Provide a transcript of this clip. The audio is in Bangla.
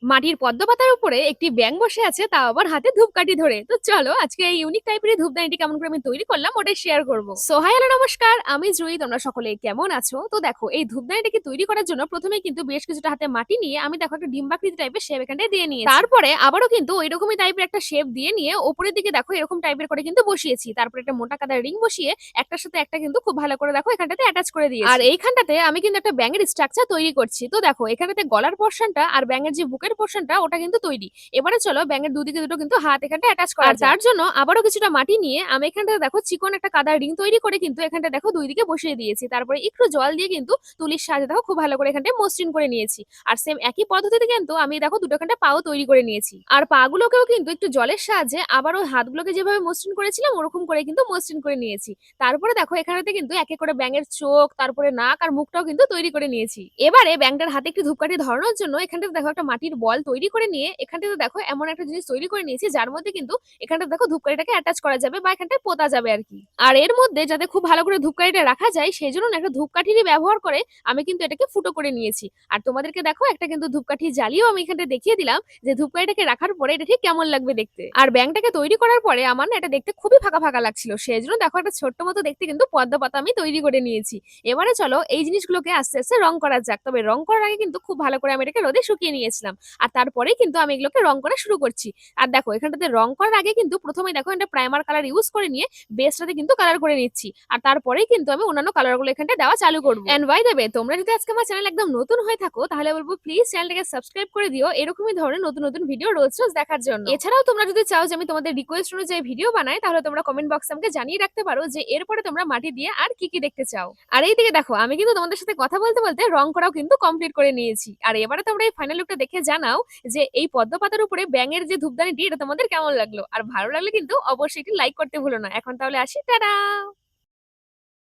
মাটির পদ্ম পাতার উপরে একটি ব্যাঙ বসে আছে, তাও আবার হাতে ধূপকাঠি ধরে। তো চলো আজকে এই ইউনিক টাইপের ধূপদানিটি কেমন করে আমি তৈরি করলাম ওটাই শেয়ার করব। সো হাই হ্যালো নমস্কার, আমি জুই। তোমরা সকলে কেমন আছো? তো দেখো, এই ধূপদানিটাকে তৈরি করার জন্য প্রথমে কিন্তু বেশ কিছুটা হাতে মাটি নিয়ে আমি দেখো একটা ডিম্বাকৃতি টাইপের শেপ এখানটায় দিয়ে নিয়েছি। তারপরে আবারও কিন্তু ওই রকমই টাইপের একটা শেপ দিয়ে নিয়ে উপরের দিকে দেখো এরকম টাইপের করে কিন্তু বসিয়েছি। তারপরে একটা মোটা কাদার রিং বসিয়ে একটার সাথে একটা কিন্তু খুব ভালো করে দেখো এখানটাতে অ্যাটাচ করে দিয়েছি। আর এইখানটাতে আমি কিন্তু একটা ব্যাঙের স্ট্রাকচার তৈরি করছি। তো দেখো এখানেতে গলার পোর্শনটা আর ব্যাঙের যে বুকের পোর্শনটা ওটা কিন্তু তৈরি। এবারে চলো ব্যাঙের দুদিকে দুটো কিন্তু হাত এখানটা অ্যাটাচ করা যায়। আর তার জন্য আবারও কিছুটা মাটি নিয়ে আমি এখানটা দেখো চিকন একটা কাদার রিং তৈরি করে কিন্তু এখানটা দেখো দুই দিকে বসিয়ে দিয়েছি। তারপরে একটু জল দিয়ে কিন্তু তুলির সাহায্যে দেখো খুব ভালো করে এখানটা মসৃণ করে নিয়েছি। আর সেম একই পদ্ধতিতে কিন্তু আমি দেখো দুটো এখানটা পাও তৈরি করে নিয়েছি। আর পা গুলোকেও কিন্তু একটু জলের সাহায্যে আবারও হাতগুলোকে যেভাবে মসৃণ করেছিলাম ওরকম করে কিন্তু মসৃণ করে নিয়েছি। তারপরে দেখো এখানেতে কিন্তু একে করে ব্যাঙের চোখ, তারপরে নাক আর মুখটাও কিন্তু তৈরি করে নিয়েছি। এবারে ব্যাঙটার হাতে একটি ধূপকাঠি ধরানোর জন্য এখানটাতে দেখো একটা মাটির বল তৈরি করে নিয়ে এখানটাতে দেখো এমন একটা জিনিস তৈরি করে নিয়েছি যার মধ্যে কিন্তু এখানটা দেখো ধূপকাঠিটাকে অ্যাটাচ করা যাবে বা এখানটায় পোতা যাবে আর কি। আর এর মধ্যে যাতে খুব ভালো করে ধূপকাঠিটা রাখা যায় সেই জন্য না একটা ধূপকাঠিরই ব্যবহার করে আমি কিন্তু এটাকে ফুটো করে নিয়েছি। আর তোমাদেরকে দেখো একটা কিন্তু ধূপকাঠি জ্বালিয়েও আমি এখানটা দেখিয়ে দিলাম যে ধূপকাঠিটাকে রাখার পরে এটা ঠিক কেমন লাগবে দেখতে। আর ব্যাঙটাকে তৈরি করার পরে আমার না এটা দেখতে খুবই ফাঁকা ফাঁকা লাগছিল, সেই জন্য দেখো একটা ছোট্ট মতো দেখতে কিন্তু পদ্ম পাতা আমি তৈরি করে নিয়েছি। এবারে চলো এই জিনিসগুলোকে আস্তে আস্তে রং করা যাক। তবে রং করার আগে কিন্তু খুব ভালো করে আমি এটাকে রোদে শুকিয়ে নিয়েছিলাম। আর তারপরে কিন্তু আমি এগুলোকে রং করা শুরু করছি। আর দেখো এখানটাতে রং করার আগে কিন্তু প্রথমে দেখো এটা প্রাইমার কালার ইউজ করে নিয়ে বেসটাতে কিন্তু কালার করে নিচ্ছি। আর তারপরেই কিন্তু আমি অন্যান্য কালারগুলো এখানটা দেওয়া চালু করবো। এন্ড বাই দ্য ওয়ে, তোমরা যদি আজকে আমার চ্যানেল একদম নতুন হয়ে থাকো তাহলে বলবো প্লিজ চ্যানেলটাকে সাবস্ক্রাইব করে দিও এরকমই ধরনের নতুন নতুন ভিডিও রোজ রোজ দেখার জন্য। এছাড়াও তোমরা যদি চাও যে আমি তোমাদের রিকোয়েস্ট অনুযায়ী ভিডিও বানাই তাহলে তোমরা কমেন্ট বক্সে আমাকে জানিয়ে রাখতে পারো যে এরপরে তোমরা মাটি দিয়ে আর কি কি দেখতে চাও। আর এইদিকে দেখো আমি কিন্তু তোমাদের সাথে কথা বলতে বলতে রং করাও কিন্তু কমপ্লিট করে নিয়েছি। আর এবারে তোমরা এই ফাইনাল লুকটা দেখে জানাও যে এই পদ্ম পাতার উপরে ব্যাঙের যে ধূপদানিটি এটা তোমাদের কেমন লাগলো। আর ভালো লাগলে কিন্তু অবশ্যই একটি লাইক করতে ভুলো না। এখন তাহলে আসি, টাটা।